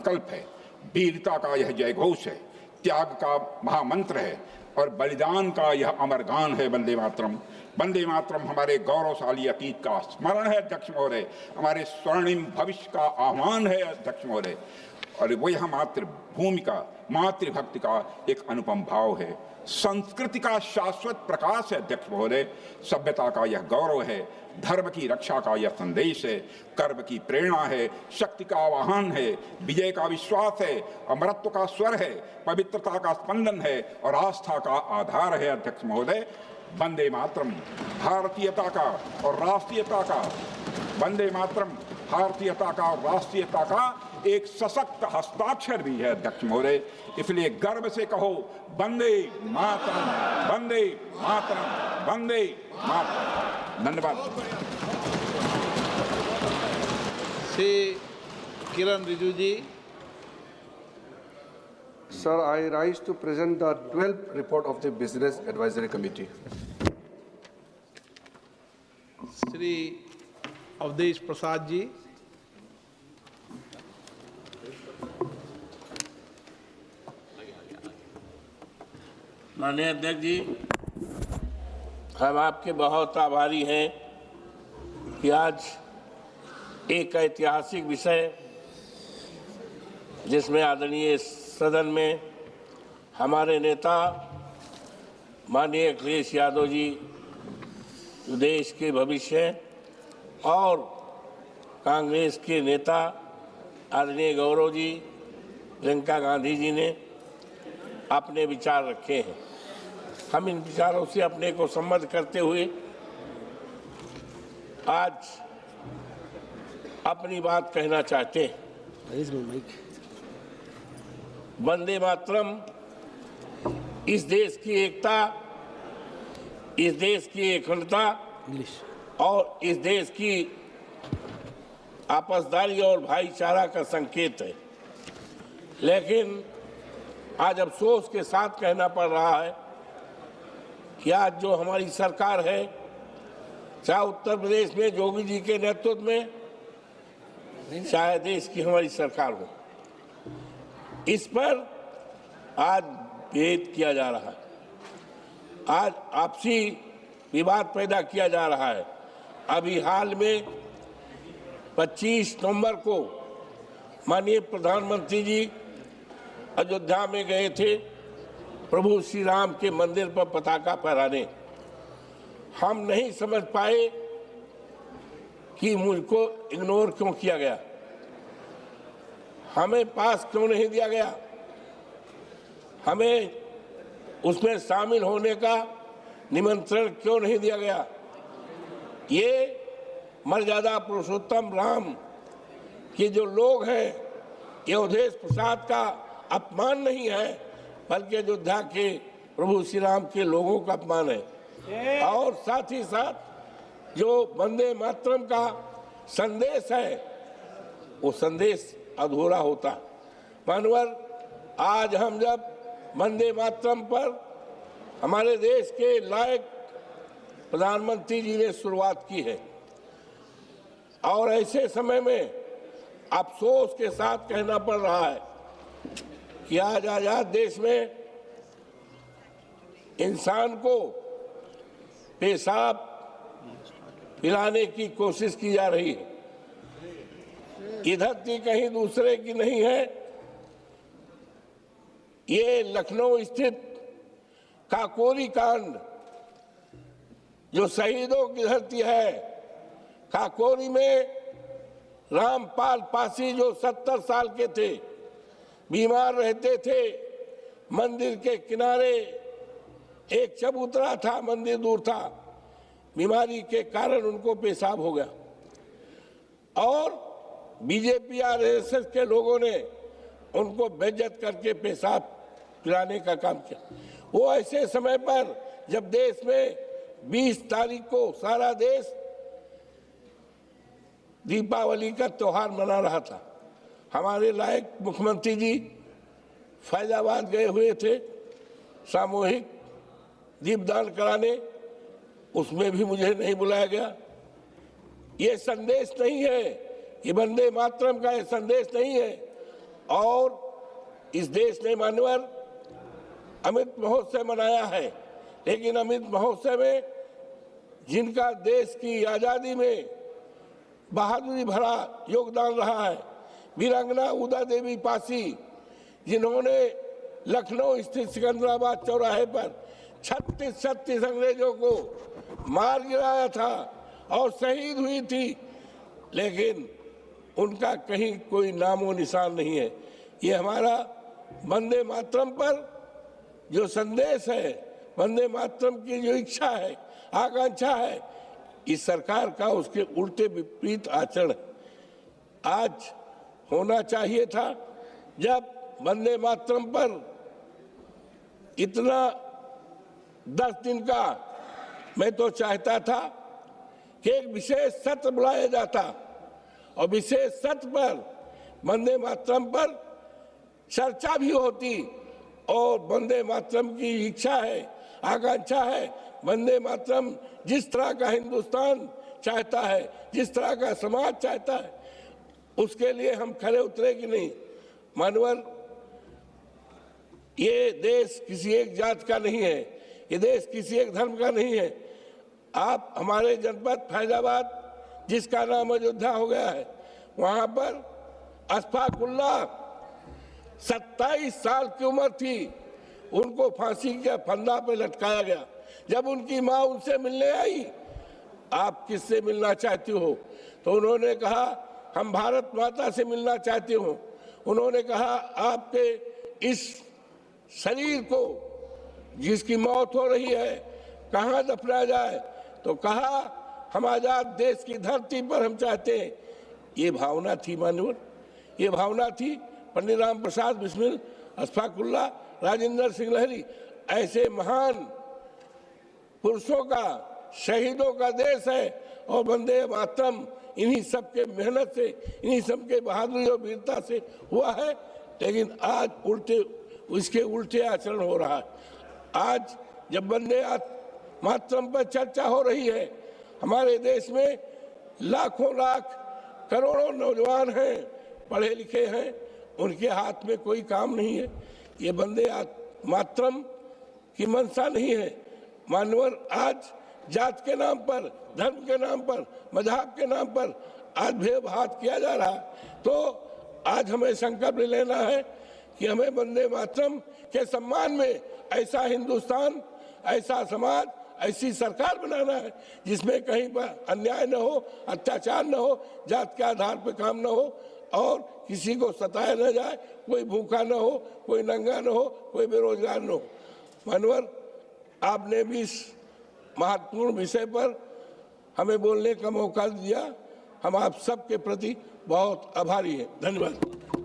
संकल्प है, वीरता का यह जयघोष है, त्याग का महामंत्र है और बलिदान का यह अमर गान है। वंदे मातरम। वंदे मातरम हमारे गौरवशाली अतीत का स्मरण है अध्यक्ष महोदय, हमारे स्वर्णिम भविष्य का आह्वान है अध्यक्ष महोदय, और वो यह मातृभूमि का, मातृभक्ति का एक अनुपम भाव है। संस्कृति का शाश्वत प्रकाश है अध्यक्ष महोदय, सभ्यता का यह गौरव है, धर्म की रक्षा का यह संदेश है, कर्म की प्रेरणा है, शक्ति का आह्वान है, विजय का विश्वास है, अमरत्व का स्वर है, पवित्रता का स्पंदन है और आस्था का आधार है अध्यक्ष महोदय। वंदे मातरम भारतीयता का और राष्ट्रीयता का, वंदे मातरम भारतीयता का और राष्ट्रीयता का एक सशक्त हस्ताक्षर भी है अध्यक्ष महोदय। इसलिए गर्व से कहो वंदे मातरम, वंदे मातरम, वंदे मातरम। धन्यवाद। श्री किरण रिजिजू जी। Sir, I rise to present the 12th report of the Business Advisory Committee. Shri Awadhesh Prasad ji. माननीय अध्यक्ष जी, हम आपके बहुत आभारी हैं कि आज एक ऐतिहासिक विषय जिसमें आदरणीय सदन में हमारे नेता माननीय अखिलेश यादव जी देश के भविष्य और कांग्रेस के नेता आदरणीय गौरव जी, प्रियंका गांधी जी ने अपने विचार रखे हैं। हम इन विचारों से अपने को सम्मत करते हुए आज अपनी बात कहना चाहते हैं। वंदे मातरम इस देश की एकता, इस देश की अखंडता और इस देश की आपसदारी और भाईचारा का संकेत है। लेकिन आज अफसोस के साथ कहना पड़ रहा है कि आज जो हमारी सरकार है, चाहे उत्तर प्रदेश में योगी जी के नेतृत्व में, चाहे देश की हमारी सरकार हो, इस पर आज भेद किया जा रहा है, आज आपसी विवाद पैदा किया जा रहा है। अभी हाल में 25 नवंबर को माननीय प्रधानमंत्री जी अयोध्या में गए थे प्रभु श्री राम के मंदिर पर पताका फहराने। हम नहीं समझ पाए कि मुझको इग्नोर क्यों किया गया, हमें पास क्यों नहीं दिया गया, हमें उसमें शामिल होने का निमंत्रण क्यों नहीं दिया गया। ये मर्यादा पुरुषोत्तम राम के जो लोग हैं, ये अवधेश प्रसाद का अपमान नहीं है, बल्कि अयोध्या के प्रभु श्री राम के लोगों का अपमान है। और साथ ही साथ जो वंदे मातरम का संदेश है, वो संदेश अधूरा होता। मानवर, आज हम जब वंदे मातरम पर हमारे देश के लायक प्रधानमंत्री जी ने शुरुआत की है, और ऐसे समय में अफसोस के साथ कहना पड़ रहा है कि आज आजाद देश में इंसान को पेशाब पिलाने की कोशिश की जा रही है। इधर की कहीं दूसरे की नहीं है, ये लखनऊ स्थित काकोरी कांड जो शहीदों की धरती है, काकोरी में रामपाल पासी जो 70 साल के थे, बीमार रहते थे, मंदिर के किनारे एक चबूतरा था, मंदिर दूर था, बीमारी के कारण उनको पेशाब हो गया और बीजेपी आरएसएस के लोगों ने उनको बेइज्जत करके पेशाब पिलाने का काम किया। वो ऐसे समय पर जब देश में 20 तारीख को सारा देश दीपावली का त्योहार मना रहा था। हमारे लायक मुख्यमंत्री जी फैजाबाद गए हुए थे सामूहिक दीपदान कराने, उसमें भी मुझे नहीं बुलाया गया। ये संदेश नहीं है, ये वंदे मातरम का ये संदेश नहीं है। और इस देश ने मान्यवर अमृत महोत्सव मनाया है, लेकिन अमृत महोत्सव में जिनका देश की आज़ादी में बहादुरी भरा योगदान रहा है, वीरांगना उदा देवी पासी, जिन्होंने लखनऊ स्थित सिकंदराबाद चौराहे पर 36 अंग्रेजों को मार गिराया था और शहीद हुई थी, लेकिन उनका कहीं कोई नामो निशान नहीं है। ये हमारा वंदे मातरम पर जो संदेश है, वंदे मातरम की जो इच्छा है, आकांक्षा है, इस सरकार का उसके उल्टे विपरीत आचरण आज होना चाहिए था। जब वंदे मातरम पर इतना 10 दिन का मैं तो चाहता था कि एक विशेष सत्र बुलाया जाता और विशेष सत्र पर वंदे मातरम पर चर्चा भी होती और वंदे मातरम की इच्छा है, आकांक्षा है, वंदे मातरम जिस तरह का हिंदुस्तान चाहता है, जिस तरह का समाज चाहता है, उसके लिए हम खड़े उतरे कि नहीं। मानवर, ये देश किसी एक जात का नहीं है, ये देश किसी एक धर्म का नहीं है। आप हमारे जनपद फैजाबाद, जिसका नाम अयोध्या हो गया है, वहां पर अशफाकुल्ला 27 साल की उम्र थी, उनको फांसी के फंदा पे लटकाया गया। जब उनकी माँ उनसे मिलने आई, आप किससे मिलना चाहती हो, तो उन्होंने कहा हम भारत माता से मिलना चाहती हूँ। उन्होंने कहा आपके इस शरीर को जिसकी मौत हो रही है कहाँ दफनाया जाए, तो कहा हम आजाद देश की धरती पर हम चाहते हैं। ये भावना थी मानवर, ये भावना थी। पंडित राम प्रसाद बिस्मिल, अशफाकुल्ला, राजेंद्र सिंह लहरी, ऐसे महान पुरुषों का, शहीदों का देश है और वंदे मातरम इन्हीं सबके मेहनत से, इन्हीं सबके बहादुरी और वीरता से हुआ है। लेकिन आज इसके उल्टे आचरण हो रहा है। आज जब वंदे मातरम पर चर्चा हो रही है, हमारे देश में लाखों लाख करोड़ों नौजवान हैं, पढ़े लिखे हैं, उनके हाथ में कोई काम नहीं है। ये वंदे मातरम की मंशा नहीं है। मानवर, आज जात के नाम पर, धर्म के नाम पर, मजहब के नाम पर आज भेदभाव किया जा रहा है। तो आज हमें संकल्प लेना है कि हमें वंदे मातरम के सम्मान में ऐसा हिंदुस्तान, ऐसा समाज, ऐसी सरकार बनाना है जिसमें कहीं पर अन्याय न हो, अत्याचार न हो, जात के आधार पर काम न हो और किसी को सताया न जाए, कोई भूखा न हो, कोई नंगा न हो, कोई बेरोजगार न हो। मानवर, आपने भी इस महत्वपूर्ण विषय पर हमें बोलने का मौका दिया। हम आप सबके प्रति बहुत आभारी हैं। धन्यवाद।